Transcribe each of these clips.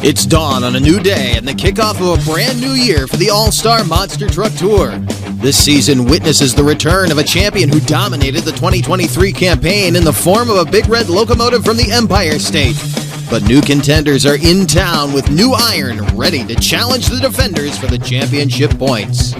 It's dawn on a new day and the kickoff of a brand new year for the All-Star Monster Truck Tour. This season witnesses the return of a champion who dominated the 2023 campaign in the form of a big red locomotive from the Empire State. But new contenders are in town with new iron, ready to challenge the defenders for the championship points.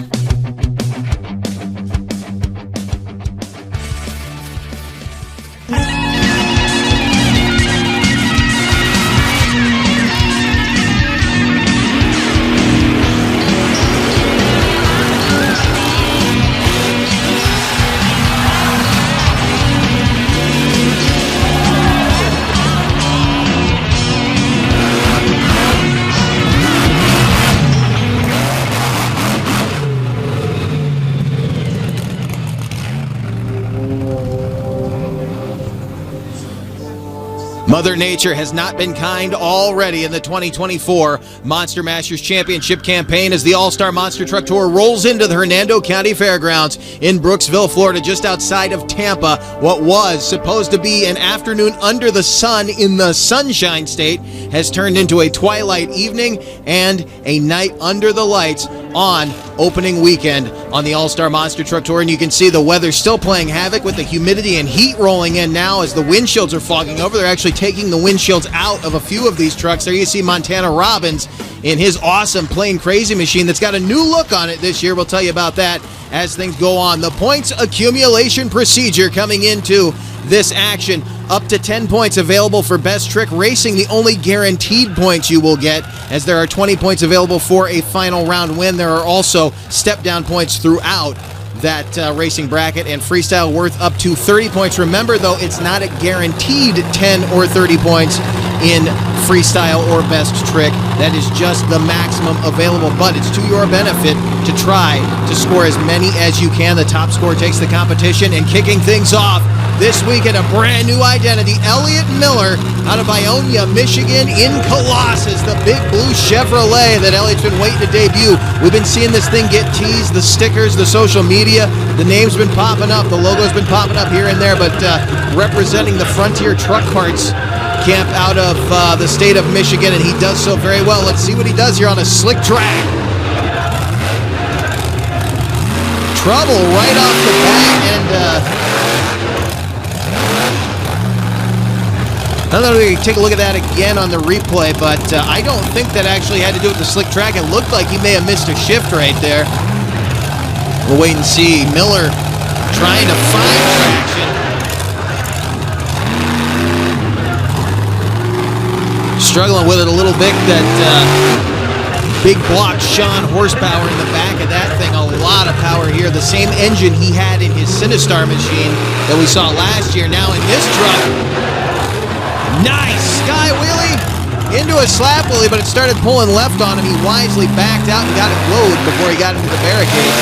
Mother Nature has not been kind already in the 2024 Monster Masters Championship campaign as the All-Star Monster Truck Tour rolls into the Hernando County Fairgrounds in Brooksville, Florida, just outside of Tampa. What was supposed to be an afternoon under the sun in the Sunshine State has turned into a twilight evening and a night under the lights on opening weekend on the All-Star Monster Truck Tour. And you can see the weather still playing havoc with the humidity and heat rolling in now as the windshields are fogging over. They're actually taking the windshields out of a few of these trucks. There you see Montana Robbins in his awesome Plane Crazy machine that's got a new look on it this year. We'll tell you about that as things go on. The points accumulation procedure coming into this action. Up to 10 points available for Best Trick Racing, the only guaranteed points you will get, as there are 20 points available for a final round win. There are also step-down points throughout that racing bracket, and Freestyle worth up to 30 points. Remember, though, it's not a guaranteed 10 or 30 points in Freestyle or Best Trick. That is just the maximum available, but it's to your benefit to try to score as many as you can. The top score takes the competition, and kicking things off this weekend, a brand new identity, Elliott Miller out of Ionia, Michigan, in Colossus, the big blue Chevrolet that Elliott's been waiting to debut. We've been seeing this thing get teased, the stickers, the social media, the name's been popping up, the logo's been popping up here and there, but representing the Frontier Truck Parts camp out of the state of Michigan, and he does so very well. Let's see what he does here on a slick track. Trouble right off the bat, and I don't know if we can take a look at that again on the replay, but I don't think that actually had to do with the slick track. It looked like he may have missed a shift right there. We'll wait and see. Miller trying to find traction. Struggling with it a little bit. That big block Sean horsepower in the back of that thing. A lot of power here. The same engine he had in his Sinistar machine that we saw last year. Now in this truck. Nice sky wheelie into a slap wheelie, but it started pulling left on him. He wisely backed out and got it low before he got into the barricade.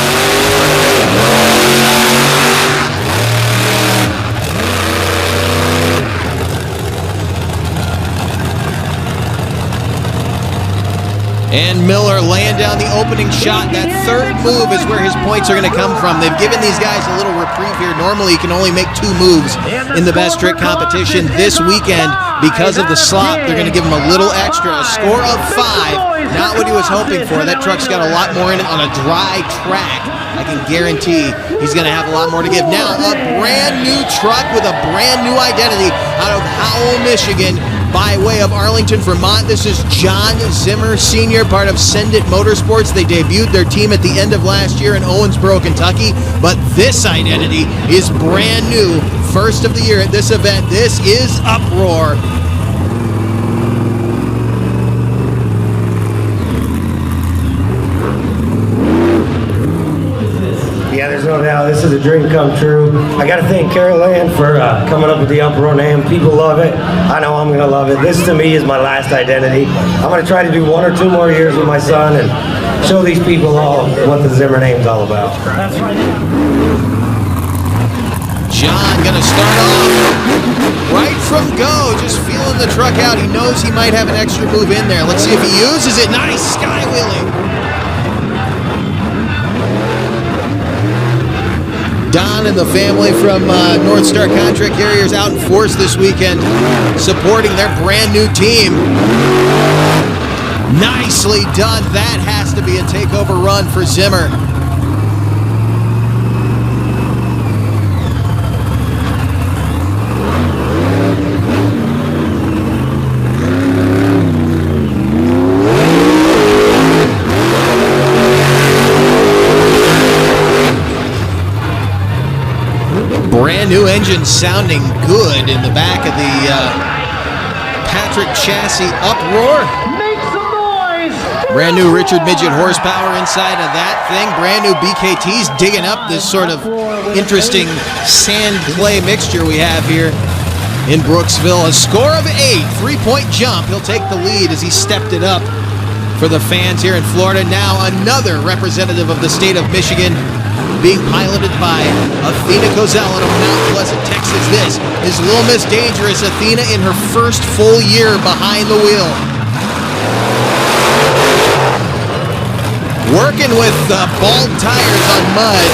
And Miller laying down the opening shot. That third move is where his points are going to come from. They've given these guys a little reprieve here. Normally, you can only make 2 moves in the Best Trick competition. This weekend, because of the slop, they're going to give him a little extra. A score of 5. Not what he was hoping for. That truck's got a lot more in it on a dry track. I can guarantee he's going to have a lot more to give. Now, a brand new truck with a brand new identity out of Howell, Michigan, by way of Arlington, Vermont. This is John Zimmer Sr., part of Send It Motorsports. They debuted their team at the end of last year in Owensboro, Kentucky. But this identity is brand new. First of the year at this event. This is Uproar. Yeah, there's no doubt this is a dream come true. I got to thank Carol Ann for coming up with the Uproar name. People love it. I know I'm going to love it. This to me is my last identity. I'm going to try to do 1 or 2 more years with my son and show these people all what the Zimmer name's all about. John going to start off right from go, just feeling the truck out. He knows he might have an extra move in there. Let's see if he uses it. Nice sky wheelie. Don and the family from North Star Contract Carriers out in force this weekend, supporting their brand new team. Nicely done. That has to be a takeover run for Zimmer. Brand new engine sounding good in the back of the Patrick chassis uproar. Brand new Richard Midget horsepower inside of that thing. Brand new BKTs digging up this sort of interesting sand clay mixture we have here in Brooksville. A score of 8, 3-point jump. He'll take the lead as he stepped it up for the fans here in Florida. Now another representative of the state of Michigan being piloted by Athena Cozell out of Mount Pleasant, Texas. This is Little Miss Dangerous Athena in her first full year behind the wheel. Working with bald tires on mud.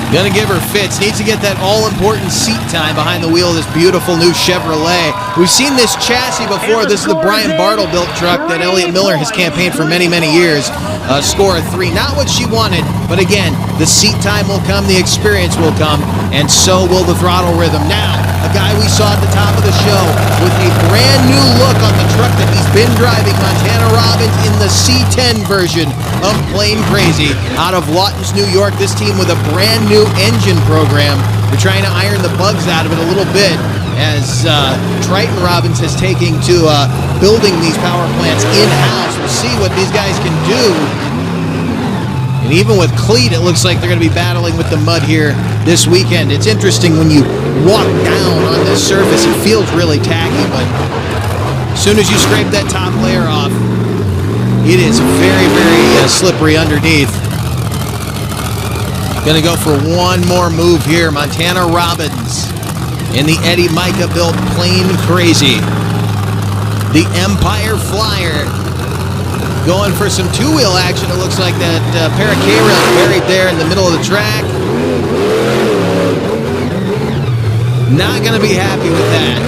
Gonna give her fits. Needs to get that all-important seat time behind the wheel of this beautiful new Chevrolet. We've seen this chassis before. This is the Brian Bartle built truck that Elliott Miller has campaigned for many, many years. Score of 3. Not what she wanted, but again, the seat time will come, the experience will come, and so will the throttle rhythm. Now, a guy we saw at the top of the show with a brand new look on the truck that he's been driving, Montana Robbins, in the C10 version of Plain Crazy. Out of Lawtons, New York, this team with a brand new engine program. They're trying to iron the bugs out of it a little bit as Triton Robbins has taken to building these power plants in-house. We'll see what these guys can do. And even with cleat, it looks like they're going to be battling with the mud here this weekend. It's interesting when you walk down on this surface, it feels really tacky, but as soon as you scrape that top layer off, it is very, very slippery underneath. Gonna go for one more move here. Montana Robbins in the Eddie Micah built Plain Crazy. The Empire Flyer going for some two-wheel action. It looks like that pair of K-rails buried there in the middle of the track. Not gonna be happy with that.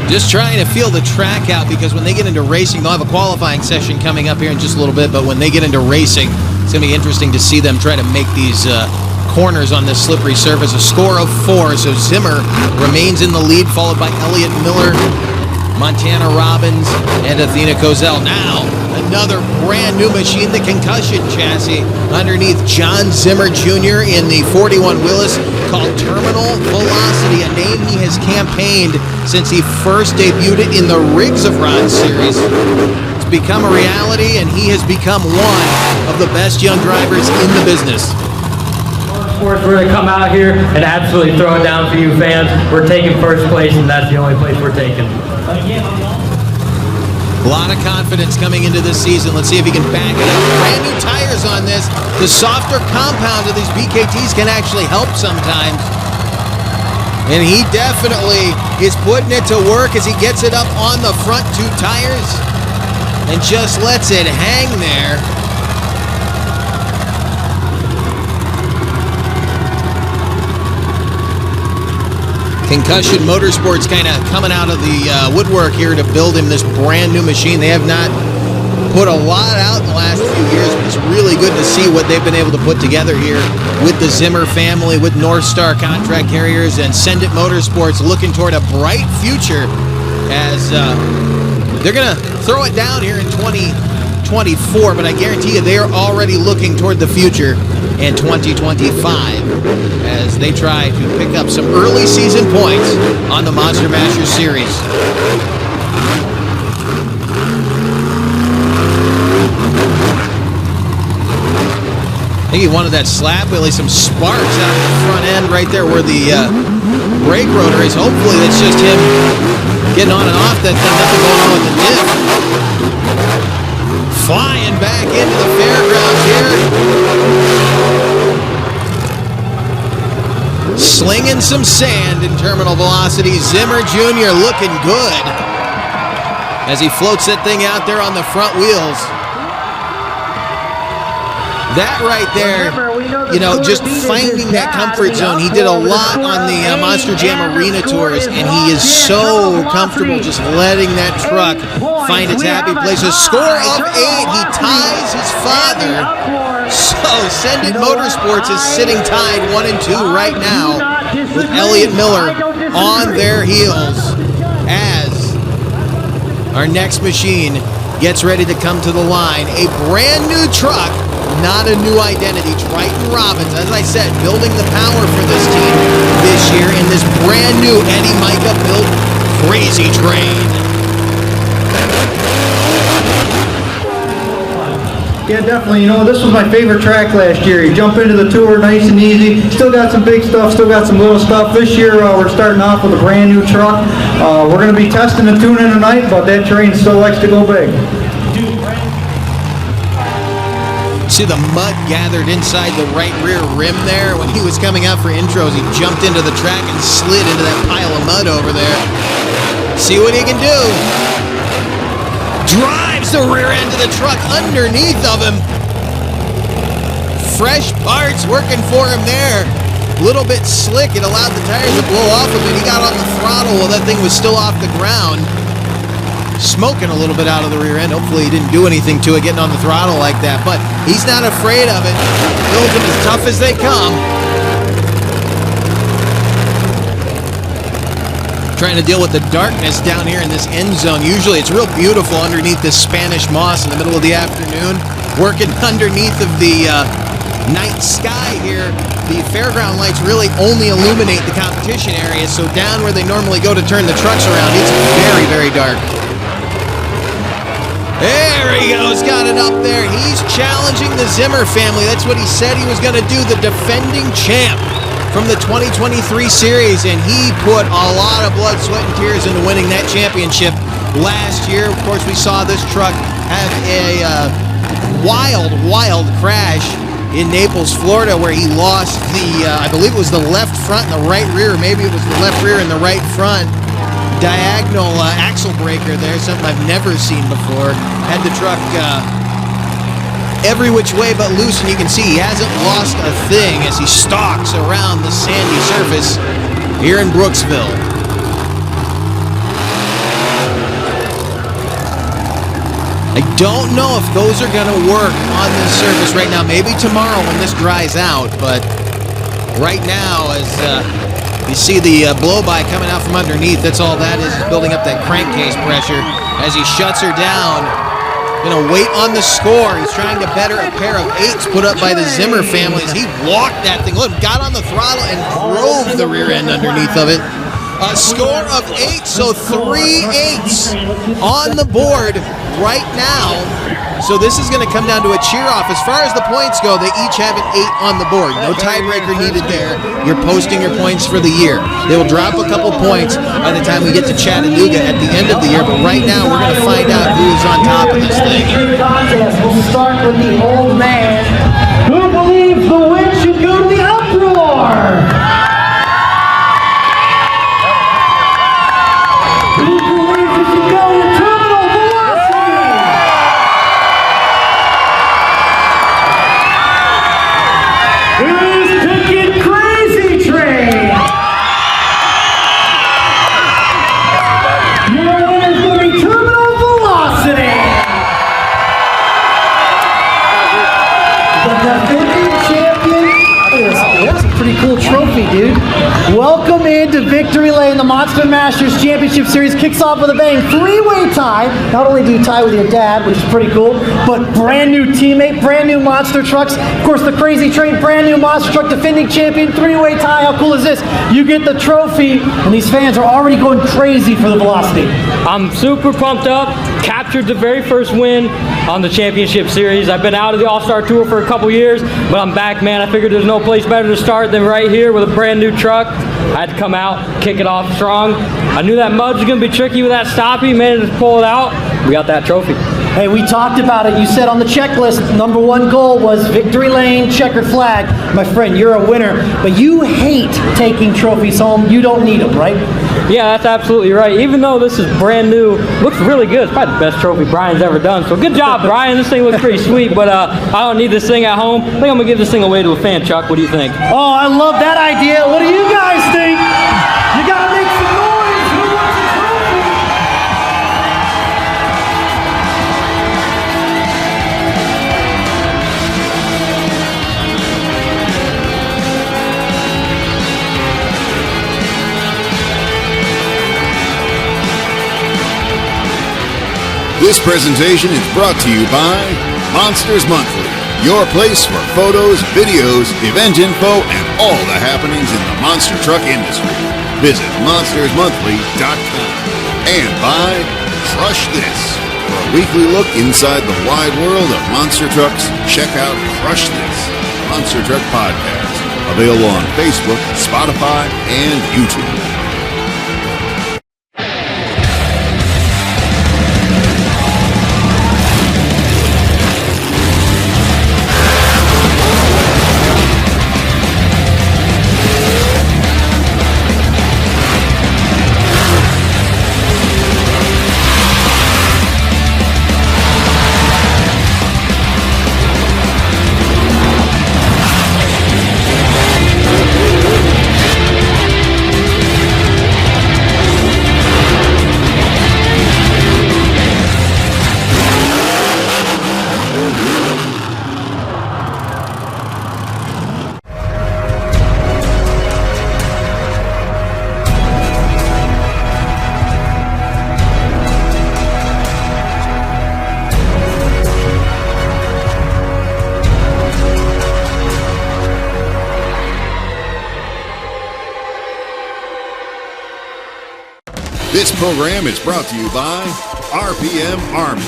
Just trying to feel the track out, because when they get into racing, they'll have a qualifying session coming up here in just a little bit, but when they get into racing, it's going to be interesting to see them try to make these corners on this slippery surface. A score of 4, so Zimmer remains in the lead, followed by Elliott Miller, Montana Robbins, and Athena Cozell. Now, another brand new machine, the concussion chassis, underneath John Zimmer Jr. in the 41 Willis, called Terminal Velocity, a name he has campaigned since he first debuted it in the Rigs of Rod series. It's become a reality, and he has become one of the best young drivers in the business. We're going to come out here and absolutely throw it down for you fans. We're taking first place, and that's the only place we're taking. A lot of confidence coming into this season. Let's see if he can back it up. Brand new tires on this. The softer compound of these BKTs can actually help sometimes. And he definitely is putting it to work as he gets it up on the front 2 tires and just lets it hang there. Concussion Motorsports kind of coming out of the woodwork here to build him this brand new machine. They have not put a lot out in the last few years, but it's really good to see what they've been able to put together here with the Zimmer family, with North Star Contract Carriers, and Send It Motorsports looking toward a bright future as they're going to throw it down here in 2024, but I guarantee you they are already looking toward the future in 2025 as they try to pick up some early season points on the Monster Mashers series. I think he wanted that slap wheelie, some sparks out of the front end right there where the brake rotor is. Hopefully that's just him getting on and off that thing, nothing going on with the diff. Flying back into the fairgrounds here. Slinging some sand in Terminal Velocity. Zimmer Jr. looking good as he floats that thing out there on the front wheels. That right there, you know, just finding that comfort zone. He did a lot on the Monster Jam Arena Tours, and he is so comfortable just letting that truck find its happy place. A score of 8. He ties his father. So Send It Motorsports is sitting tied 1 and 2 right now with Elliott Miller on their heels as our next machine gets ready to come to the line. A brand new truck, not a new identity. Triton Robbins, as I said, building the power for this team this year in this brand new Eddie Micah built Crazy Train. Yeah, definitely. You know, this was my favorite track last year. You jump into the tour nice and easy. Still got some big stuff, still got some little stuff. This year, we're starting off with a brand new truck. We're going to be testing and tuning tonight, but that train still likes to go big. See the mud gathered inside the right rear rim there when he was coming out for intros. He jumped into the track and slid into that pile of mud over there. See what he can do. Drives the rear end of the truck underneath of him. Fresh parts working for him there. A little bit slick. It allowed the tires to blow off of it. He got on the throttle while that thing was still off the ground. Smoking a little bit out of the rear end. Hopefully he didn't do anything to it getting on the throttle like that, but he's not afraid of it. Built them as tough as they come. Trying to deal with the darkness down here in this end zone. Usually it's real beautiful underneath this Spanish moss in the middle of the afternoon. Working underneath of the night sky here. The fairground lights really only illuminate the competition area, so down where they normally go to turn the trucks around, it's very, very dark. There he goes, got it up there. He's challenging the Zimmer family. That's what he said he was going to do, the defending champ from the 2023 series, and he put a lot of blood, sweat, and tears into winning that championship last year. Of course, we saw this truck have a wild crash in Naples, Florida, where he lost the, I believe it was the left front and the right rear. Maybe it was the left rear and the right front. Diagonal axle breaker there, something I've never seen before. Had the truck every which way but loose, and you can see he hasn't lost a thing as he stalks around the sandy surface here in Brooksville. I don't know if those are going to work on this surface right now. Maybe tomorrow when this dries out, but right now as you see the blow-by coming out from underneath, that's all that is building up that crankcase pressure as he shuts her down. Gonna wait on the score. He's trying to better a pair of 8s put up by the Zimmer family as he walked that thing. Look, got on the throttle and drove the rear end underneath of it. A score of 8, so 3 8s on the board right now. So this is going to come down to a cheer-off. As far as the points go, they each have an 8 on the board. No tiebreaker needed there. You're posting your points for the year. They will drop a couple points by the time we get to Chattanooga at the end of the year, but right now we're going to find out who's on top of this thing. We'll start with the old man. Who believes the win should go to the uproar? Cool trophy, dude. Welcome into Victory Lane. The Monster Masters Championship Series kicks off with a bang. 3-way tie. Not only do you tie with your dad, which is pretty cool, but brand new teammate, brand new monster trucks. Of course, the Crazy Train, brand new monster truck, defending champion, 3-way tie. How cool is this? You get the trophy, and these fans are already going crazy for the Velocity. I'm super pumped up. Captured the very first win on the championship series. I've been out of the All-Star Tour for a couple years, but I'm back, man. I figured there's no place better to start than right here with a brand new truck. I had to come out, kick it off strong. I knew that mud was going to be tricky with that stoppie. Managed to pull it out. We got that trophy. Hey, we talked about it. You said on the checklist, #1 goal was Victory Lane, checkered flag. My friend, you're a winner, but you hate taking trophies home. You don't need them, right? Yeah, that's absolutely right. Even though this is brand new, looks really good. It's probably the best trophy Brian's ever done. So good job, Brian. This thing looks pretty sweet, but I don't need this thing at home. I think I'm gonna give this thing away to a fan. Chuck, what do you think? Oh, I love that idea. What do you guys think? You gotta make some noise. Who wants a trophy? This presentation is brought to you by Monsters Monthly, your place for photos, videos, event info, and all the happenings in the monster truck industry. Visit monstersmonthly.com. And by Crush This. For a weekly look inside the wide world of monster trucks, check out Crush This, Monster Truck Podcast. Available on Facebook, Spotify, and YouTube. This program is brought to you by RPM Army.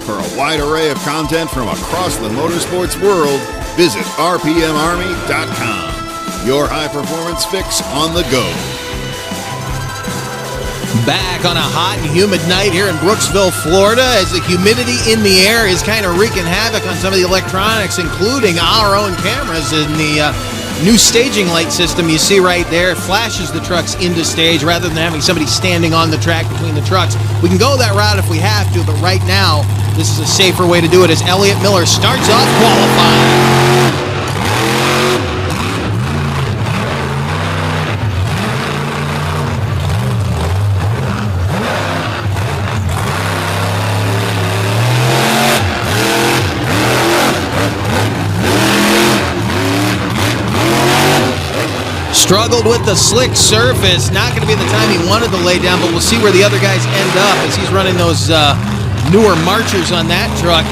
For a wide array of content from across the motorsports world, visit rpmarmy.com. Your high-performance fix on the go. Back on a hot and humid night here in Brooksville, Florida, as the humidity in the air is kind of wreaking havoc on some of the electronics, including our own cameras in the new staging light system you see right there. It flashes the trucks into stage rather than having somebody standing on the track between the trucks. We can go that route if we have to, but right now, this is a safer way to do it as Elliott Miller starts off qualifying. Struggled with the slick surface. Not going to be the time he wanted to lay down, but we'll see where the other guys end up as he's running those newer Marchers on that truck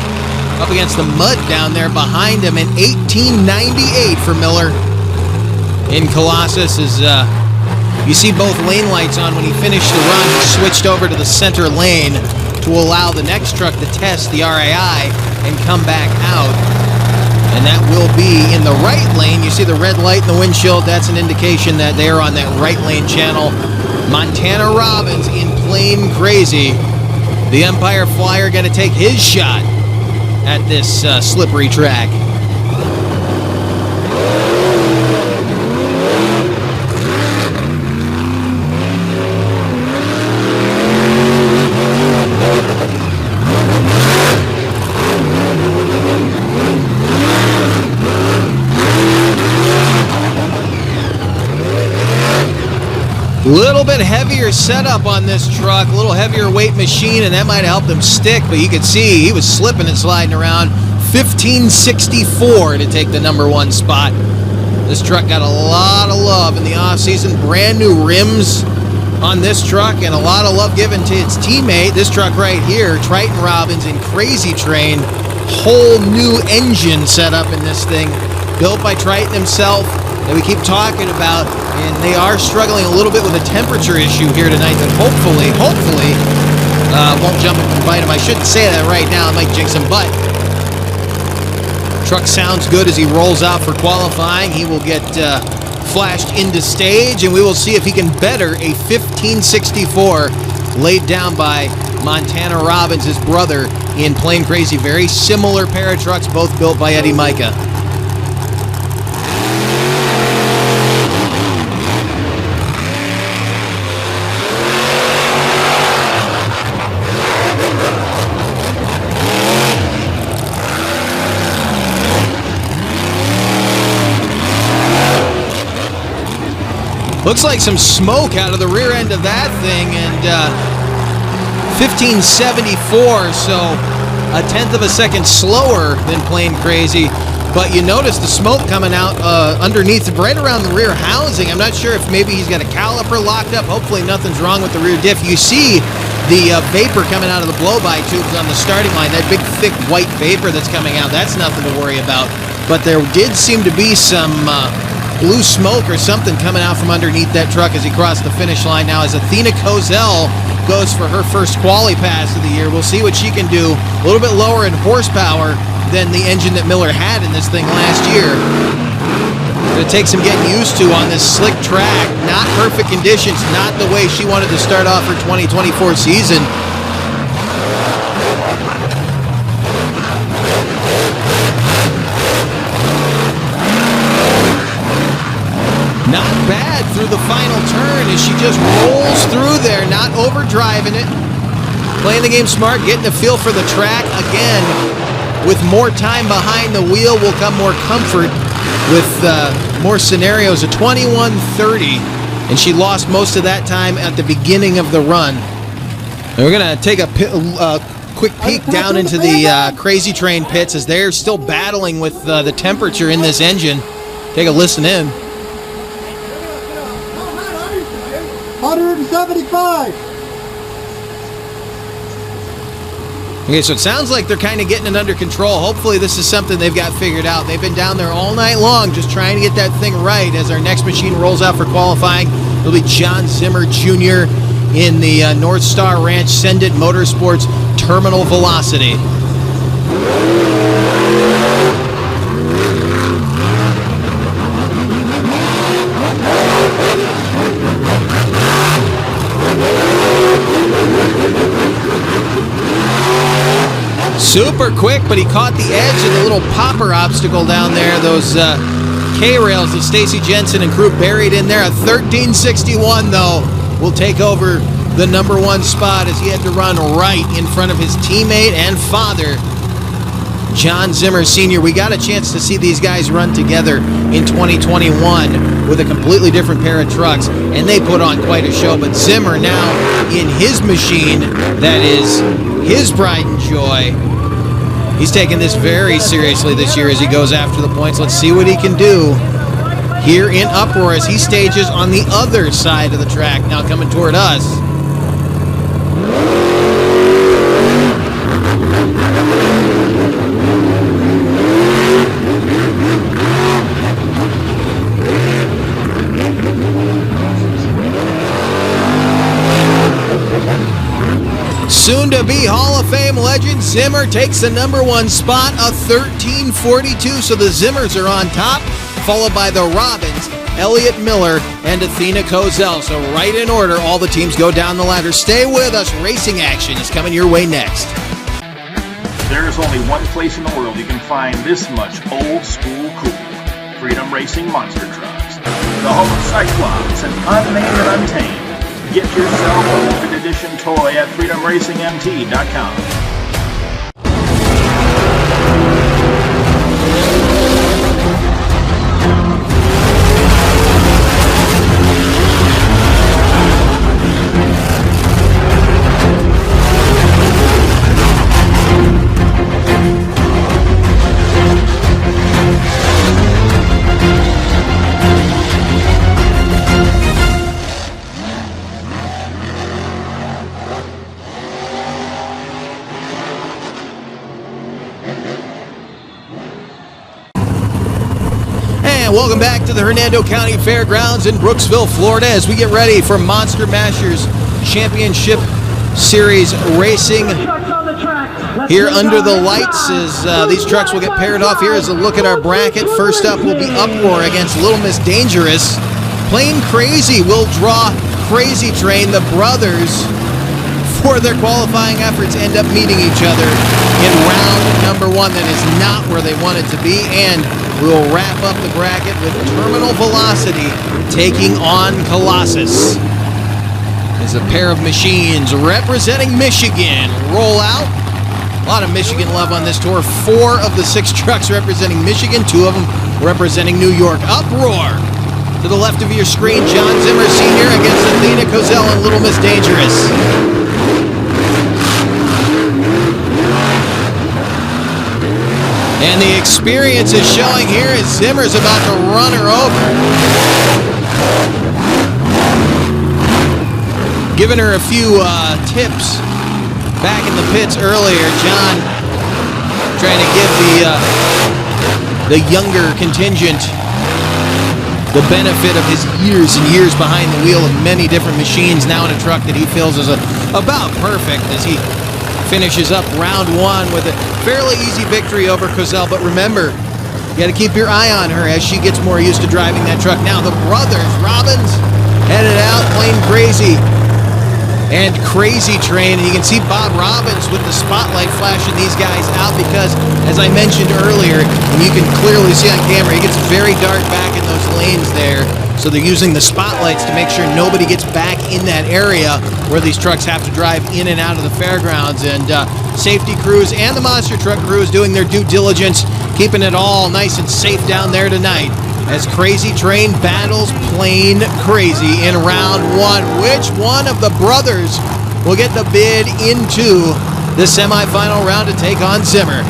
up against the mud down there behind him. In 1898 for Miller in Colossus as you see both lane lights on. When he finished the run, he switched over to the center lane to allow the next truck to test the RAI and come back out. And that will be in the right lane. You see the red light in the windshield. That's an indication that they're on that right lane channel. Montana Robbins in Plain Crazy. The Empire Flyer going to take his shot at this slippery track. Little bit heavier setup on this truck, a little heavier weight machine, and that might have helped him stick, but you could see he was slipping and sliding around. 1564 to take the number one spot. This truck got a lot of love in the offseason. Brand new rims on this truck and a lot of love given to its teammate. This truck right here, Triton Robbins in Crazy Train. Whole new engine set up in this thing, built by Triton himself, that we keep talking about, and they are struggling a little bit with a temperature issue here tonight that hopefully won't jump and bite him. I shouldn't say that right now, it might jinx him, but truck sounds good as he rolls out for qualifying. He will get flashed into stage, and we will see if he can better a 1564 laid down by Montana Robbins, his brother, in Plain Crazy. Very similar pair of trucks, both built by Eddie Micah. Looks like some smoke out of the rear end of that thing, and 1574, so a tenth of a second slower than Plain Crazy. But you notice the smoke coming out underneath, right around the rear housing. I'm not sure if maybe he's got a caliper locked up. Hopefully nothing's wrong with the rear diff. You see the vapor coming out of the blow-by tubes on the starting line, that big, thick, white vapor that's coming out. That's nothing to worry about. But there did seem to be some blue smoke or something coming out from underneath that truck as he crossed the finish line. Now, as Athena Kozel goes for her first quali pass of the year, we'll see what she can do. A little bit lower in horsepower than the engine that Miller had in this thing last year. Going to take some getting used to on this slick track. Not perfect conditions, not the way she wanted to start off her 2024 season. Not bad through the final turn as she just rolls through there, not overdriving it. Playing the game smart, getting a feel for the track. Again, with more time behind the wheel will come more comfort with more scenarios. A 21:30, and she lost most of that time at the beginning of the run. And we're going to take a quick peek down into the Crazy Train pits as they're still battling with the temperature in this engine. Take a listen in. 175. Okay, so it sounds like they're kind of getting it under control. Hopefully this is something they've got figured out. They've been down there all night long just trying to get that thing right. As our next machine rolls out for qualifying, it'll be John Zimmer Jr. in the North Star Ranch Send-It Motorsports Terminal Velocity. Super quick, but he caught the edge of the little popper obstacle down there. Those K-rails that Stacy Jensen and crew buried in there. A 1361, though, will take over the number one spot as he had to run right in front of his teammate and father, John Zimmer Sr. We got a chance to see these guys run together in 2021 with a completely different pair of trucks, and they put on quite a show. But Zimmer now in his machine, that is his pride and joy. He's taking this very seriously this year as he goes after the points. Let's see what he can do here in Uproar as he stages on the other side of the track, now coming toward us. Soon-to-be Hall of Fame legend Zimmer takes the number one spot, a 13:42, so the Zimmers are on top, followed by the Robins, Elliott Miller, and Athena Kozel. So right in order, all the teams go down the ladder. Stay with us. Racing action is coming your way next. There's only one place in the world you can find this much old-school cool. Freedom Racing Monster Trucks. The home of Cyclops and Unnamed and Untamed. Get yourself a limited edition toy at freedomracingmt.com. Welcome back to the Hernando County Fairgrounds in Brooksville, Florida, as we get ready for Monster Mashers Championship Series racing here under the lights as these trucks will get paired off. Here is a look at our bracket. First up will be Uproar against Little Miss Dangerous. Plain Crazy will draw Crazy Train. The brothers, for their qualifying efforts, end up meeting each other in round number one. That is not where they wanted to be, and we'll wrap up the bracket with Terminal Velocity taking on Colossus. As a pair of machines representing Michigan roll out. A lot of Michigan love on this tour. 4 of the 6 trucks representing Michigan, 2 of them representing New York. Uproar To the left of your screen, John Zimmer Sr. against Athena Kozel and Little Miss Dangerous. And the experience is showing here as Zimmer's about to run her over. Giving her a few tips back in the pits earlier. John trying to give the younger contingent the benefit of his years and years behind the wheel of many different machines, now in a truck that he feels is about perfect as he finishes up round one with a fairly easy victory over Kozel. But remember, you got to keep your eye on her as she gets more used to driving that truck. Now the brothers Robbins headed out playing crazy and Crazy Train, and you can see Bob Robbins with the spotlight flashing these guys out because, as I mentioned earlier, and you can clearly see on camera, it gets very dark back in those lanes there, so they're using the spotlights to make sure nobody gets back in that area where these trucks have to drive in and out of the fairgrounds. And safety crews and the monster truck crews doing their due diligence, keeping it all nice and safe down there tonight as Crazy Train battles Plain Crazy in round one. Which one of the brothers will get the bid into the semifinal round to take on Zimmer?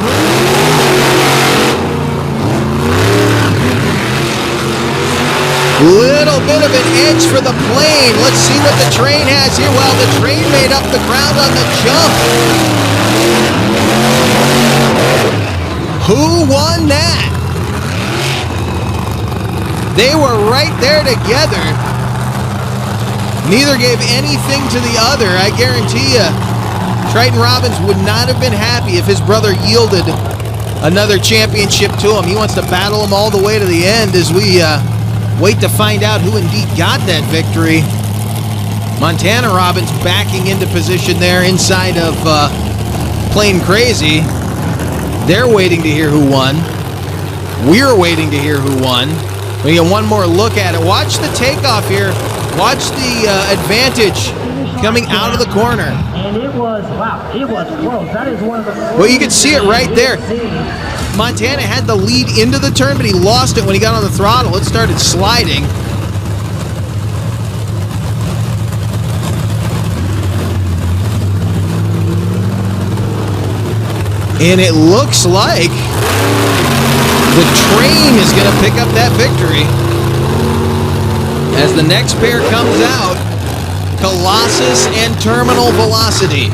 Little bit of an edge for the Plain. Let's see what the Train has here. Well, the Train made up the ground on the jump. Who won that? They were right there together. Neither gave anything to the other. I guarantee you, Triton Robbins would not have been happy if his brother yielded another championship to him. He wants to battle him all the way to the end as we wait to find out who indeed got that victory. Montana Robbins backing into position there inside of Plain Crazy. They're waiting to hear who won. We're waiting to hear who won. We get one more look at it. Watch the takeoff here. Watch the advantage coming out of the corner. And it was, wow, it was close. That is one of the... Well, you can see it right there. Montana had the lead into the turn, but he lost it when he got on the throttle. It started sliding. And it looks like the Train is going to pick up that victory. As the next pair comes out, Colossus and Terminal Velocity.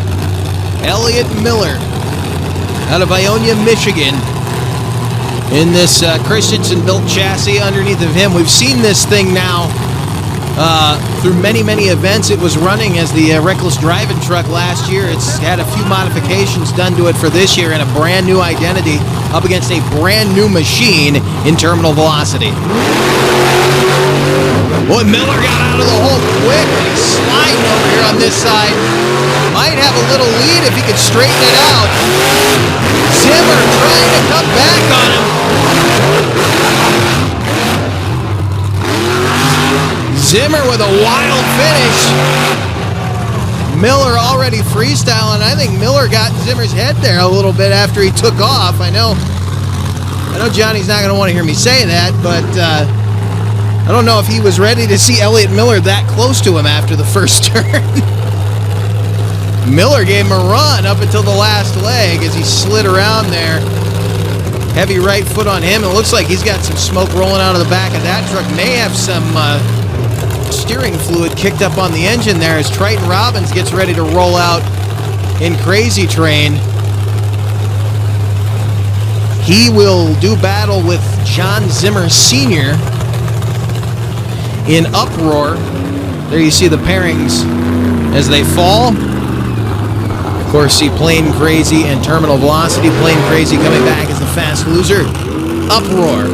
Elliott Miller out of Ionia, Michigan, in this Christensen-built chassis underneath of him. We've seen this thing now through many, many events. It was running as the Reckless Driving truck last year. It's had a few modifications done to it for this year and a brand new identity up against a brand new machine in Terminal Velocity. Boy, Miller got out of the hole quick. He's sliding over here on this side. Might have a little lead if he could straighten it out. Zimmer trying to come back on him. Zimmer with a wild finish. Miller already freestyling. I think Miller got in Zimmer's head there a little bit after he took off. I know Johnny's not going to want to hear me say that, but I don't know if he was ready to see Elliott Miller that close to him after the first turn. Miller gave him a run up until the last leg as he slid around there. Heavy right foot on him. It looks like he's got some smoke rolling out of the back of that truck. May have some steering fluid kicked up on the engine there as Triton Robbins gets ready to roll out in Crazy Train. He will do battle with John Zimmer Sr. in Uproar. There you see the pairings as they fall. Of course, see Plain Crazy and Terminal Velocity. Plain Crazy coming back as the fast loser. Uproar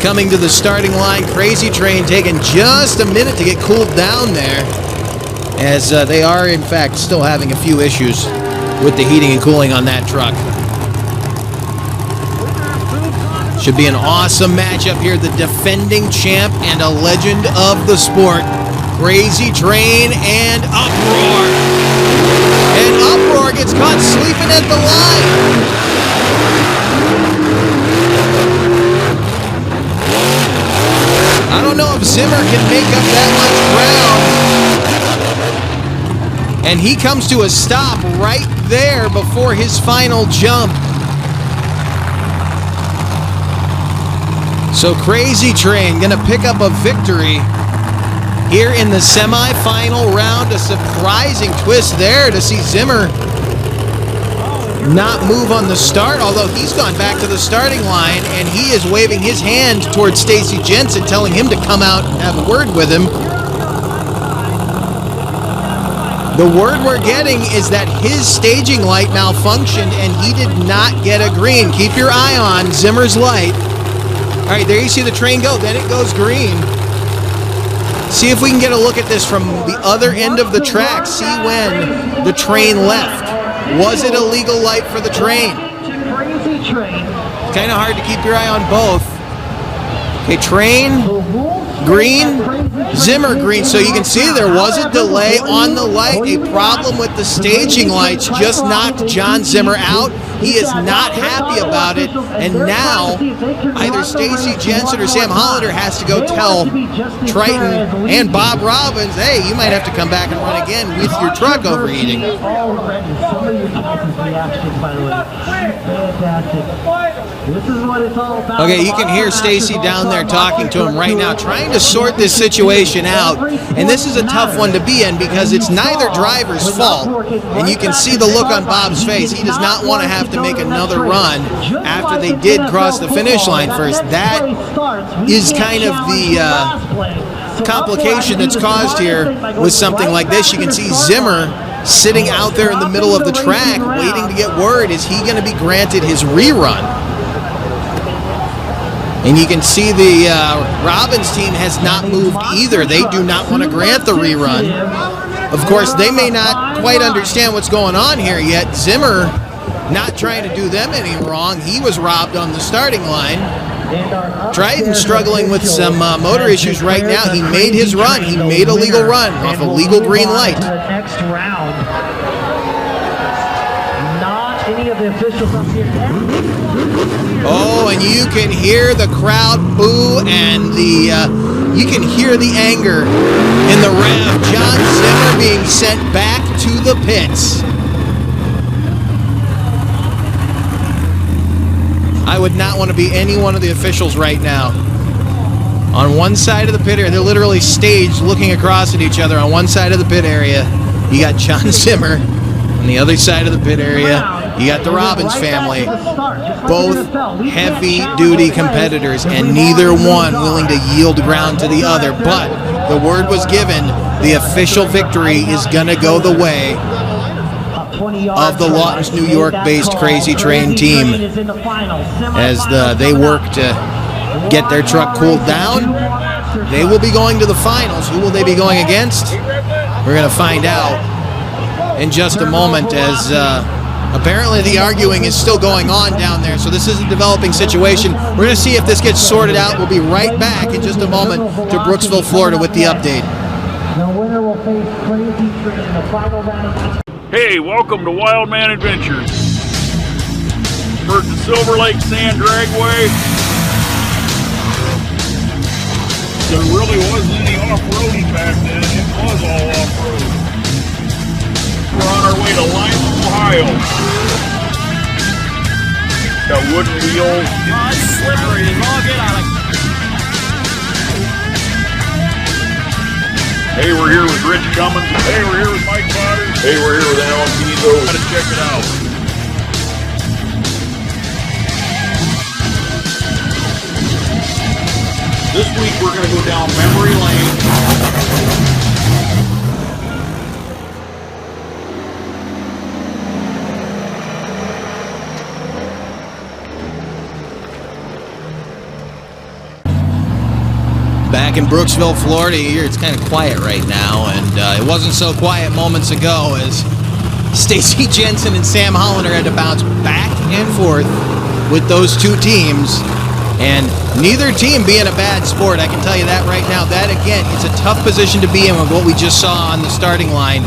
coming to the starting line. Crazy Train taking just a minute to get cooled down there, as they are, in fact, still having a few issues with the heating and cooling on that truck. Should be an awesome matchup here. The defending champ and a legend of the sport, Crazy Train and Uproar. And Uproar gets caught sleeping at the line. I don't know if Zimmer can make up that much ground. And he comes to a stop right there before his final jump. So Crazy Train gonna pick up a victory here in the semifinal round. A surprising twist there to see Zimmer not move on the start, although he's gone back to the starting line and he is waving his hand towards Stacy Jensen, telling him to come out and have a word with him. The word we're getting is that his staging light malfunctioned and he did not get a green. Keep your eye on Zimmer's light. All right, there you see the train go, then it goes green. See if we can get a look at this from the other end of the track. See when the train left. Was it a legal light for the train? It's kind of hard to keep your eye on both. Okay, train, green, Zimmer green. So you can see there was a delay on the light. A problem with the staging lights just knocked John Zimmer out. He is not happy about it. And now either Stacy Jensen or Sam Hollander has to go tell Triton and Bob Robbins, hey, you might have to come back and run again with your truck overheating. Okay, you can hear Stacy down there talking to him right now, trying to sort this situation out. And this is a tough one to be in because it's neither driver's fault. And you can see the look on Bob's face. He does not want to have to make another run after they did cross the finish line first. That is kind of the complication that's caused here with something like this. You can see Zimmer sitting out there in the middle of the track waiting to get word. Is he going to be granted his rerun? And you can see the Robbins team has not moved either. They do not want to grant the rerun. Of course, they may not quite understand what's going on here yet. Zimmer not trying to do them any wrong. He was robbed on the starting line. Triton struggling with some motor issues right now. He made his run. He made a legal run off a legal green light. Next round. Not any of the officials up here yet. Oh, and you can hear the crowd boo and you can hear the anger in the rev. John Zimmer being sent back to the pits. I would not want to be any one of the officials right now. On one side of the pit area, they're literally staged looking across at each other. On one side of the pit area, you got John Zimmer. On the other side of the pit area, you got the Robbins family. Both heavy-duty competitors, and neither one willing to yield ground to the other. But the word was given, the official victory is going to go the way of the Lawton's New York-based Crazy Train team as they work to get their truck cooled down. They will be going to the finals. Who will they be going against? We're going to find out in just a moment as apparently the arguing is still going on down there. So this is a developing situation. We're going to see if this gets sorted out. We'll be right back in just a moment to Brooksville, Florida with the update. The winner will face Crazy Train in the final round. Hey, welcome to Wild Man Adventures. Heard the Silver Lake Sand Dragway. There really wasn't any off-roading back then. It was all off-road. We're on our way to Lima, Ohio. Got wooden wheels. Oh, it's slippery as all get out of. Hey, we're here with Rich Cummins. Hey, we're here with Mike Potter. Hey, we're here with Alan Pizzo. Gotta check it out. This week we're gonna go down memory lane. Back in Brooksville, Florida here, it's kind of quiet right now, and it wasn't so quiet moments ago as Stacy Jensen and Sam Hollander had to bounce back and forth with those two teams, and neither team being a bad sport, I can tell you that right now. That, again, it's a tough position to be in with what we just saw on the starting line.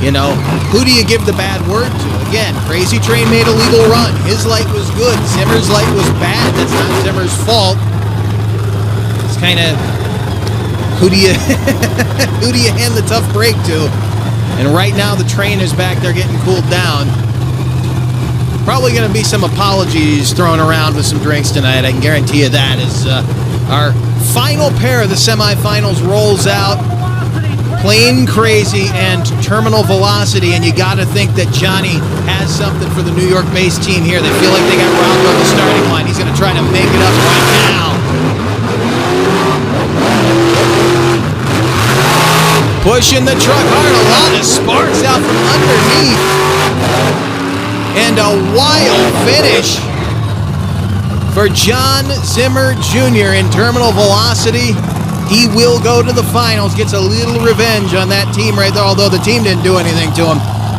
You know, who do you give the bad word to? Again, Crazy Train made a legal run. His light was good. Zimmer's light was bad. That's not Zimmer's fault. Kind of who do you who do you hand the tough break to? And right now the train is back there getting cooled down. Probably going to be some apologies thrown around with some drinks tonight. I can guarantee you that, as our final pair of the semifinals rolls out. Plain Crazy and Terminal Velocity, and you got to think that Johnny has something for the New York-based team here. They feel like they got robbed on the starting line. He's going to try to make it up right now. Pushing the truck hard, a lot of sparks out from underneath. And a wild finish for John Zimmer Jr. in Terminal Velocity. He will go to the finals, gets a little revenge on that team right there, although the team didn't do anything to him.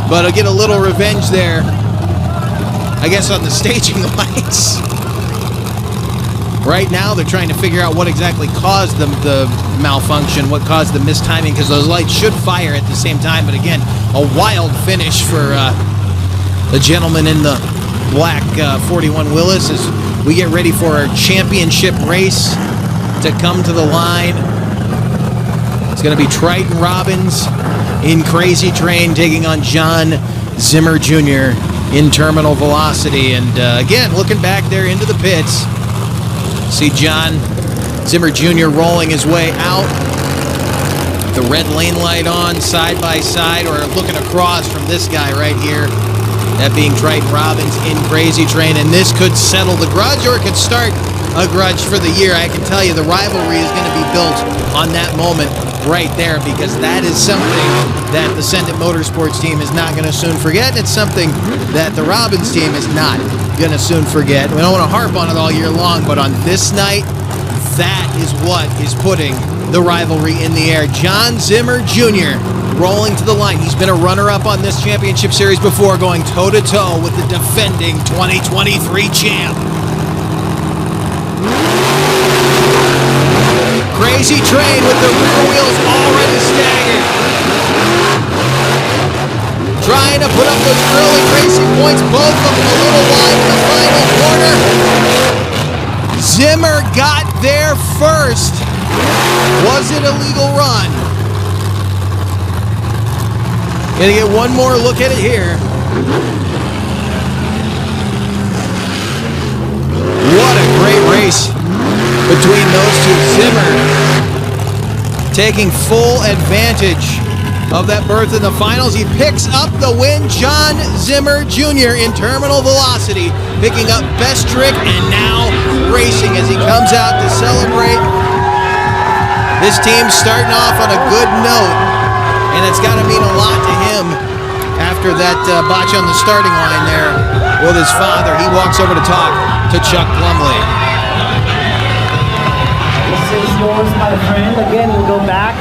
But he'll get a little revenge there, I guess, on the staging lights. Right now, they're trying to figure out what exactly caused the malfunction, what caused the mistiming, because those lights should fire at the same time. But again, a wild finish for the gentleman in the black 41 Willis as we get ready for our championship race to come to the line. It's going to be Triton Robbins in Crazy Train taking on John Zimmer Jr. in Terminal Velocity. And again, looking back there into the pits, see John Zimmer Jr. rolling his way out. The red lane light on side by side, or looking across from this guy right here. That being Triton Robbins in Crazy Train. And this could settle the grudge, or it could start a grudge for the year. I can tell you the rivalry is going to be built on that moment right there, because that is something that the Sendit Motorsports team is not going to soon forget. It's something that the Robbins team is not going to soon forget. We don't want to harp on it all year long, but on this night, that is what is putting the rivalry in the air. John Zimmer Jr. rolling to the line. He's been a runner-up on this championship series before, going toe-to-toe with the defending 2023 champ. Crazy Train with the rear wheels already staggered. Trying to put up those early racing points, both of them a little wide in the final corner. Zimmer got there first. Was it a legal run? Gonna get one more look at it here. What a great race between those two. Zimmer taking full advantage of that berth in the finals. He picks up the win. John Zimmer Jr. in Terminal Velocity, picking up best trick and now racing as he comes out to celebrate. This team's starting off on a good note, and it's got to mean a lot to him after that botch on the starting line there with his father. He walks over to talk to Chuck Plumley. This is yours, my friend. Again, we'll go back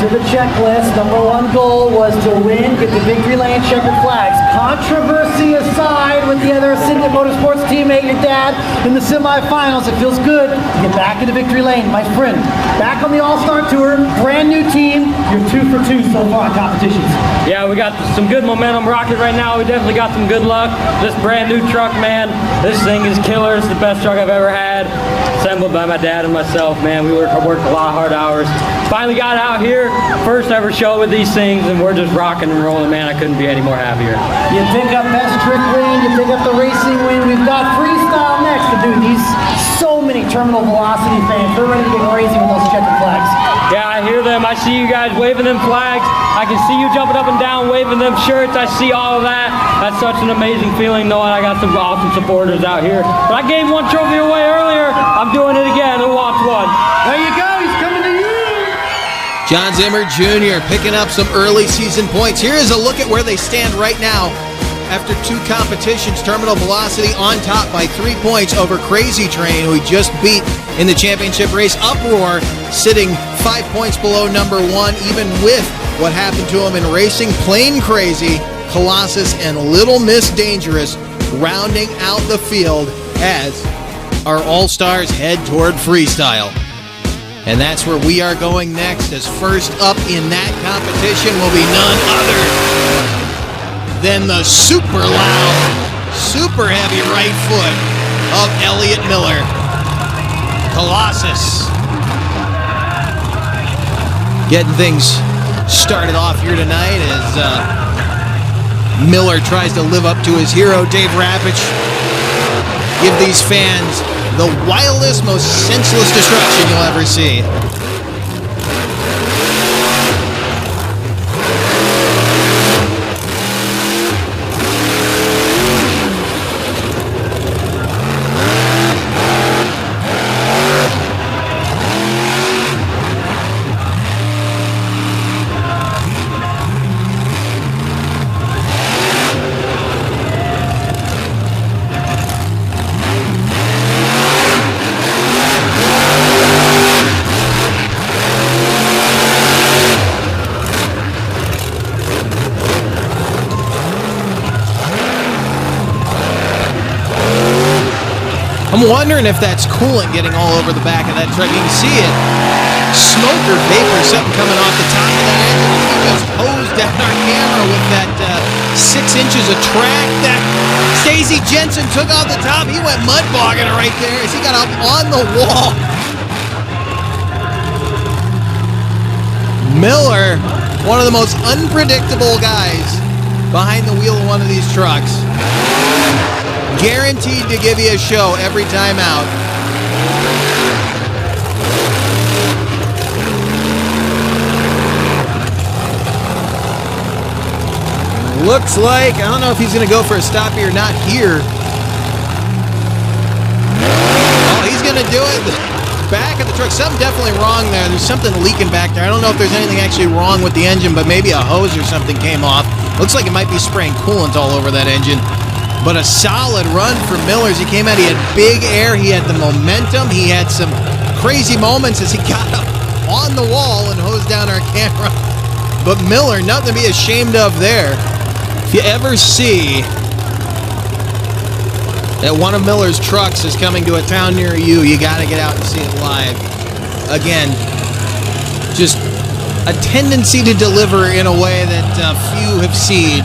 to the checklist. Number one goal was to win, get the victory lane checkered flags. Controversy aside with the other Sendit Motorsports teammate, your dad, in the semifinals, it feels good to get back into victory lane. My friend, back on the All-Star Tour, brand new team. You're 2 for 2 so far in competitions. Yeah, we got some good momentum rocking right now. We definitely got some good luck. This brand new truck, man, this thing is killer. It's the best truck I've ever had. Assembled by my dad and myself, man. We worked a lot of hard hours. Finally got out here, first ever show with these things, and we're just rocking and rolling, man. I couldn't be any more happier. You pick up best trick win, you pick up the racing win. We've got Freestyle next. But dude, these so many Terminal Velocity fans, they're ready to get crazy with those checkered flags. Yeah, I hear them. I see you guys waving them flags. I can see you jumping up and down, waving them shirts. I see all of that. That's such an amazing feeling knowing I got some awesome supporters out here. But I gave one trophy away earlier. I'm doing it again. Who wants one? There you go. He's coming to you. John Zimmer Jr. picking up some early season points. Here is a look at where they stand right now. After 2 competitions, Terminal Velocity on top by 3 points over Crazy Train, who he just beat in the championship race. Uproar sitting 5 points below number 1, even with what happened to him in racing. Plain Crazy, Colossus, and Little Miss Dangerous rounding out the field as our All-Stars head toward Freestyle. And that's where we are going next, as first up in that competition will be none other than the super loud, super heavy right foot of Elliott Miller. Colossus getting things started off here tonight as Miller tries to live up to his hero, Dave Rapich. Give these fans the wildest, most senseless destruction you'll ever see. I'm wondering if that's coolant getting all over the back of that truck. You can see it. Smoke or vapor, something coming off the top of that engine. He just hosed down our camera with that 6 inches of track that Stacey Jensen took off the top. He went mud bogging it right there as he got up on the wall. Miller, one of the most unpredictable guys behind the wheel of one of these trucks. Guaranteed to give you a show every time out. Looks like, I don't know if he's going to go for a stoppie or not here. Oh, he's going to do it. Back of the truck, something definitely wrong there. There's something leaking back there. I don't know if there's anything actually wrong with the engine, but maybe a hose or something came off. Looks like it might be spraying coolant all over that engine. But a solid run for Millers. He came out, he had big air, he had the momentum, he had some crazy moments as he got up on the wall and hosed down our camera. But Miller, nothing to be ashamed of there. If you ever see that one of Miller's trucks is coming to a town near you, you got to get out and see it live. Again, just a tendency to deliver in a way that few have seen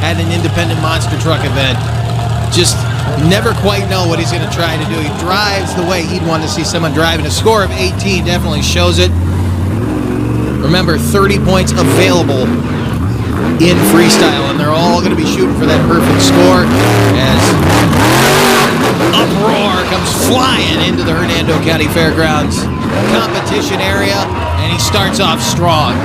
at an independent monster truck event. Just never quite know what he's going to try to do. He drives the way he'd want to see someone driving. A score of 18 definitely shows it. Remember, 30 points available in freestyle, and they're all going to be shooting for that perfect score as Uproar comes flying into the Hernando County Fairgrounds competition area, and he starts off strong.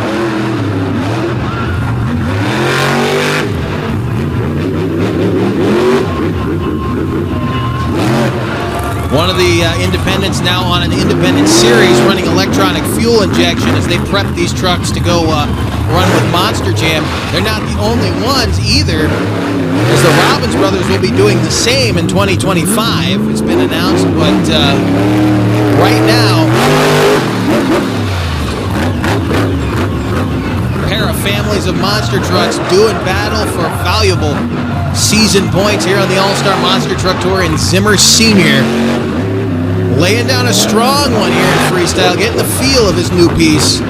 One of the independents now on an independent series running electronic fuel injection as they prep these trucks to go run with Monster Jam. They're not the only ones either, as the Robbins brothers will be doing the same in 2025. It's been announced, but right now, a pair of families of monster trucks doing battle for valuable season points here on the All-Star Monster Truck Tour, and Zimmer Sr. laying down a strong one here in freestyle, getting the feel of his new piece.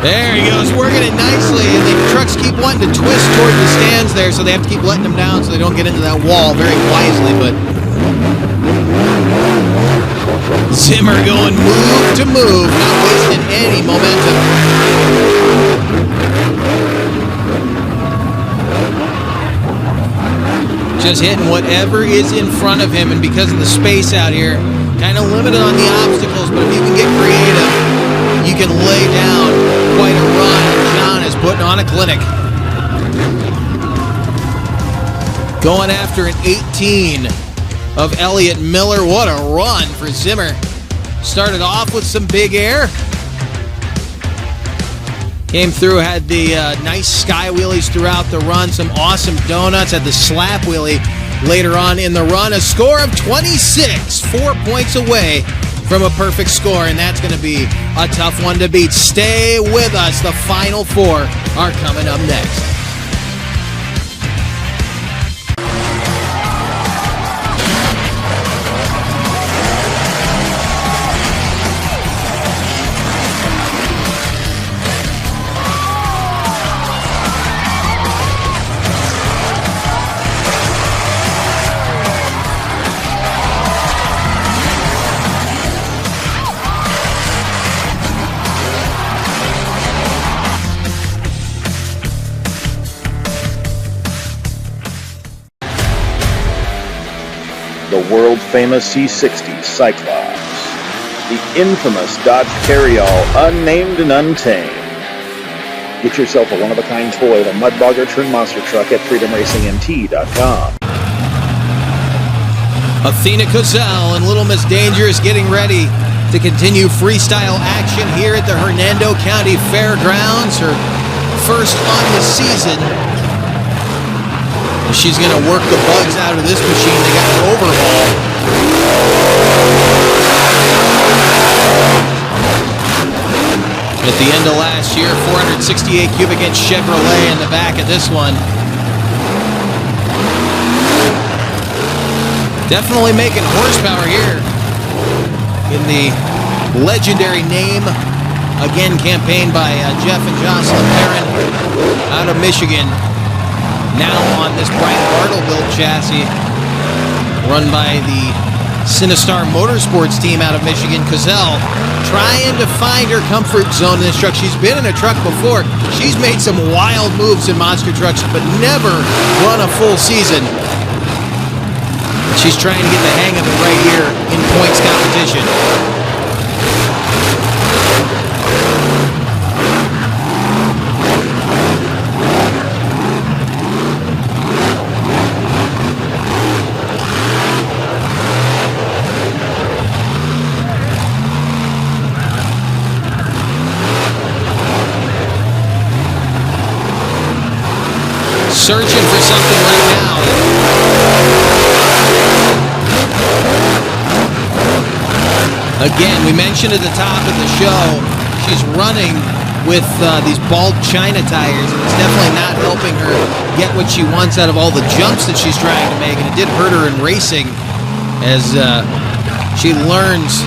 There he goes, working it nicely, and the trucks keep wanting to twist toward the stands there, so they have to keep letting them down so they don't get into that wall very wisely, but Zimmer going move to move, not wasting any momentum. Just hitting whatever is in front of him, and because of the space out here, kind of limited on the obstacles, but if you can get creative, you can lay down quite a run. John is putting on a clinic. Going after an 18 of Elliott Miller. What a run for Zimmer. Started off with some big air. Came through, had the nice sky wheelies throughout the run. Some awesome donuts. Had the slap wheelie later on in the run. A score of 26. 4 points away from a perfect score, and that's going to be a tough one to beat. Stay with us. The final four are coming up next. the world-famous C60 Cyclops, the infamous Dodge Carryall Unnamed and Untamed. Get yourself a one-of-a-kind toy of a Mudbogger trim monster truck at freedomracingmt.com. Athena Cozell and Little Miss Dangerous getting ready to continue freestyle action here at the Hernando County Fairgrounds. Her first on the season. She's going to work the bugs out of this machine. They got an overhaul. At the end of last year, 468 cubic inch Chevrolet in the back of this one. Definitely making horsepower here in the legendary Name Again campaign by Jeff and Jocelyn Perrin out of Michigan. Now on this Brian Bartle built chassis run by the Sinistar Motorsports team out of Michigan. Cozell trying to find her comfort zone in this truck. She's been in a truck before. She's made some wild moves in monster trucks, but never run a full season. She's trying to get the hang of it right here in points competition. Searching for something right now. Again, we mentioned at the top of the show, she's running with these bald China tires, and it's definitely not helping her get what she wants out of all the jumps that she's trying to make, and it did hurt her in racing as she learns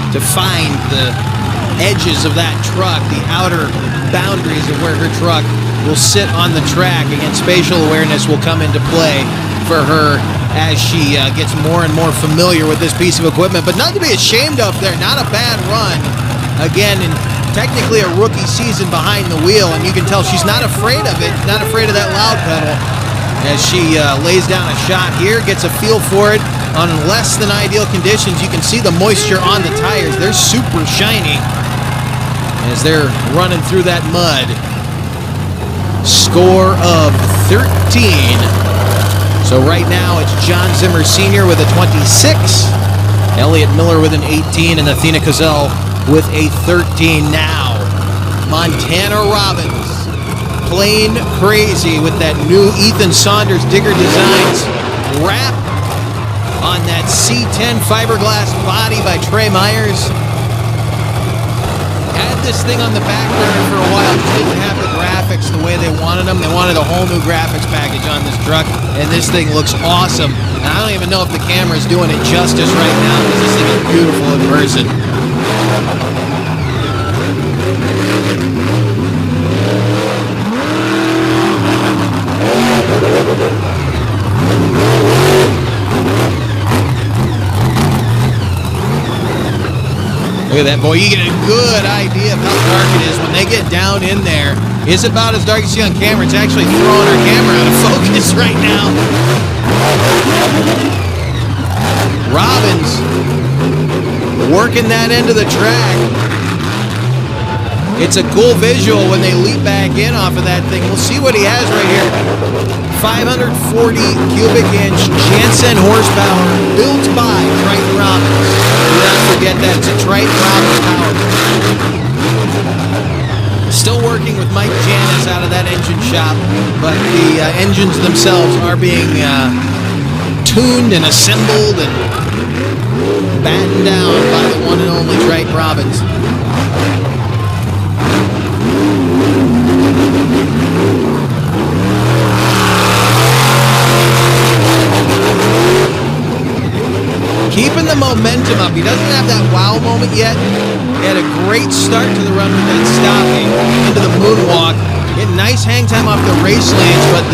to find the edges of that truck, the outer boundaries of where her truck will sit on the track. Again, spatial awareness will come into play for her as she gets more and more familiar with this piece of equipment. But nothing to be ashamed of there. Not a bad run. Again, and technically a rookie season behind the wheel, and you can tell she's not afraid of it, not afraid of that loud pedal. As she lays down a shot here, gets a feel for it on less than ideal conditions. You can see the moisture on the tires. They're super shiny as they're running through that mud. Score of 13. So right now it's John Zimmer Sr. with a 26, Elliot Miller with an 18, and Athena Cozell with a 13 now. Montana Robbins playing crazy with that new Ethan Saunders Digger Designs wrap on that C10 fiberglass body by Trey Myers. Had this thing on the back burner for a while, just didn't have the graphics the way they wanted them. They wanted a whole new graphics package on this truck, and this thing looks awesome. And I don't even know if the camera is doing it justice right now, because this thing is beautiful in person. Look at that, boy. You get a good idea of how dark it is when they get down in there. It's about as dark as you see on camera. It's actually throwing our camera out of focus right now. Robbins working that end of the track. It's a cool visual when they leap back in off of that thing. We'll see what he has right here. 540 cubic inch Jansen horsepower built by Triton Robbins. Do not forget that. It's a Triton Robbins power. Still working with Mike Janis out of that engine shop, but the engines themselves are being tuned and assembled and battened down by the one and only Triton Robbins. Keeping the momentum up. He doesn't have that wow moment yet. He had a great start to the run with that stopping into the moonwalk. Getting nice hang time off the race lanes, but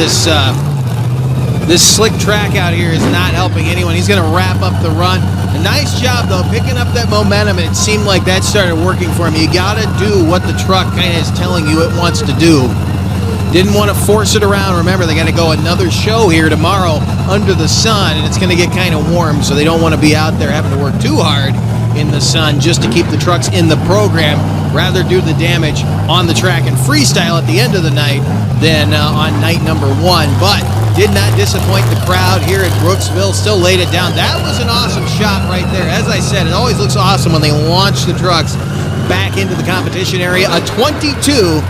this slick track out here is not helping anyone. He's going to wrap up the run. A nice job, though, picking up that momentum, and it seemed like that started working for him. You got to do what the truck kind of is telling you it wants to do. Didn't want to force it around. Remember, they got to go another show here tomorrow under the sun, and it's going to get kind of warm, so they don't want to be out there having to work too hard in the sun just to keep the trucks in the program. Rather do the damage on the track and freestyle at the end of the night than on night number 1. But did not disappoint the crowd here at Brooksville. Still laid it down. That was an awesome shot right there. As I said, it always looks awesome when they launch the trucks back into the competition area. A 22.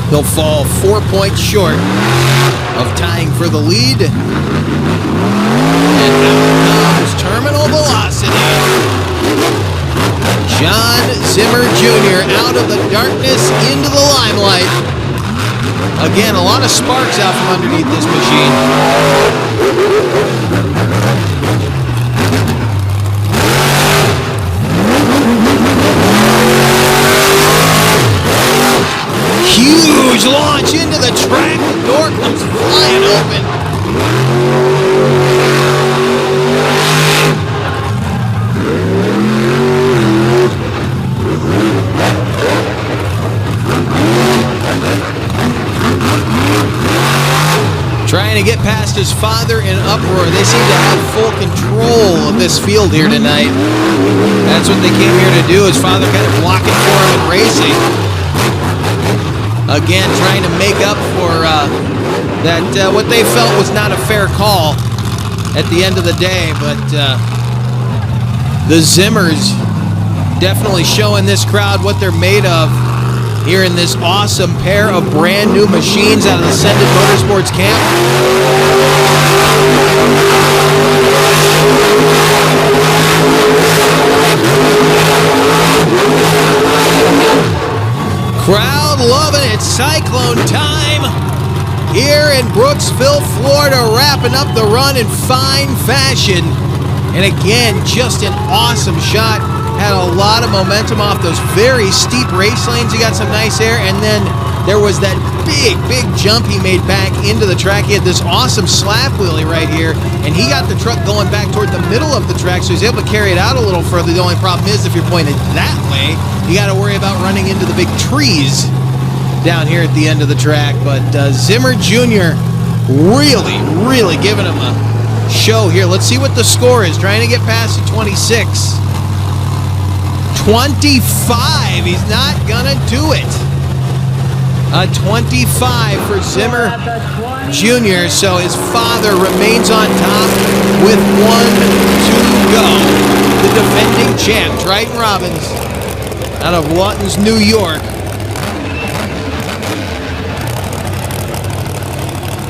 He'll fall 4 points short of tying for the lead. And out comes terminal velocity. John Zimmer Jr. out of the darkness into the limelight. Again, a lot of sparks out from underneath this machine. Huge launch into the track. The door comes flying open. Trying to get past his father in uproar. They seem to have full control of this field here tonight. That's what they came here to do. His father kind of blocking for him and racing. Again, trying to make up for that what they felt was not a fair call at the end of the day. But the Zimmers definitely showing this crowd what they're made of here in this awesome pair of brand new machines out of the Ascended Motorsports camp. Crowd loving it. Cyclone time here in Brooksville, Florida, wrapping up the run in fine fashion. And again, just an awesome shot. Had a lot of momentum off those very steep race lanes. He got some nice air, and then there was that big jump he made back into the track. He had this awesome slap wheelie right here, and he got the truck going back toward the middle of the track, so he's able to carry it out a little further. The only problem is if you're pointed that way, you got to worry about running into the big trees down here at the end of the track. But Zimmer Jr. really giving him a show here. Let's see what the score is. Trying to get past the 26. 25. He's not gonna do it. A 25 for Zimmer Jr. So his father remains on top with 1 to go. The defending champ, Triton Robbins, out of Lawton's, New York.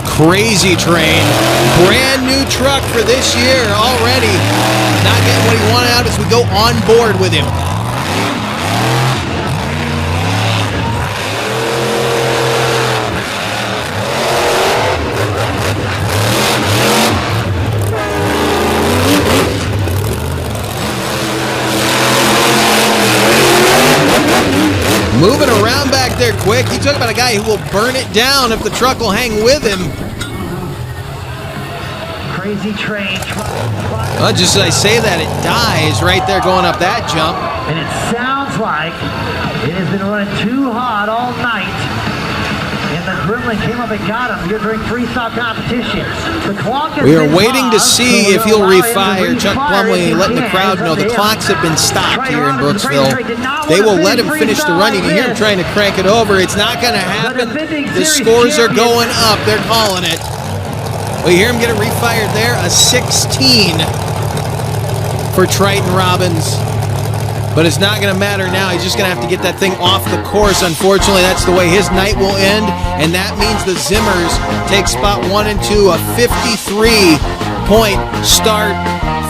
Crazy Train, brand new truck for this year already. Not getting what he wanted out as we go on board with him. Moving around back there quick. You talk about a guy who will burn it down if the truck will hang with him. Crazy Train. Well, just as I say that, it dies right there going up that jump. And it sounds like it has been running too hot all night. And the gremlin came up and got him here during freestyle competition. The clock has We are been waiting to paused, see so if he'll we'll allow him to refire. Chuck Plumley letting the crowd know the clocks have been stopped here in Brooksville. They will let him finish the run. You can hear him trying to crank it over. It's not going to happen. The scores are going up. They're calling it. Well, you hear him get it refired there. A 16 for Triton Robbins. But it's not going to matter now. He's just going to have to get that thing off the course. Unfortunately, that's the way his night will end. And that means the Zimmers take spot 1 and 2. A 53-point start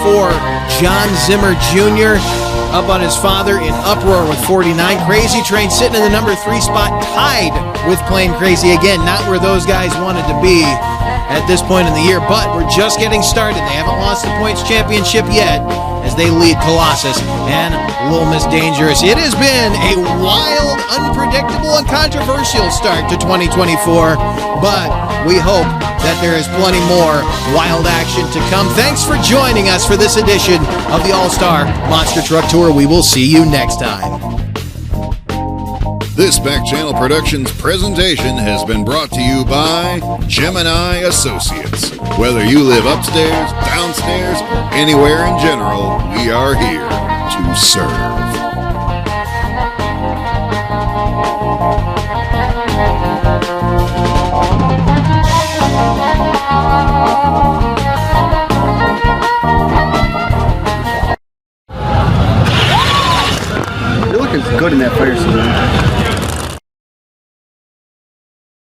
for John Zimmer Jr. Up on his father in uproar with 49. Crazy Train sitting in the number 3 spot, tied with Plain Crazy. Again, not where those guys wanted to be at this point in the year, but we're just getting started. They haven't lost the points championship yet as they lead Colossus and Little Miss Dangerous. It has been a wild, unpredictable, and controversial start to 2024, but we hope that there is plenty more wild action to come. Thanks for joining us for this edition of the All-Star Monster Truck Tour. We will see you next time. This Back Channel Productions presentation has been brought to you by Gemini Associates. Whether you live upstairs, downstairs, or anywhere in general, we are here to serve.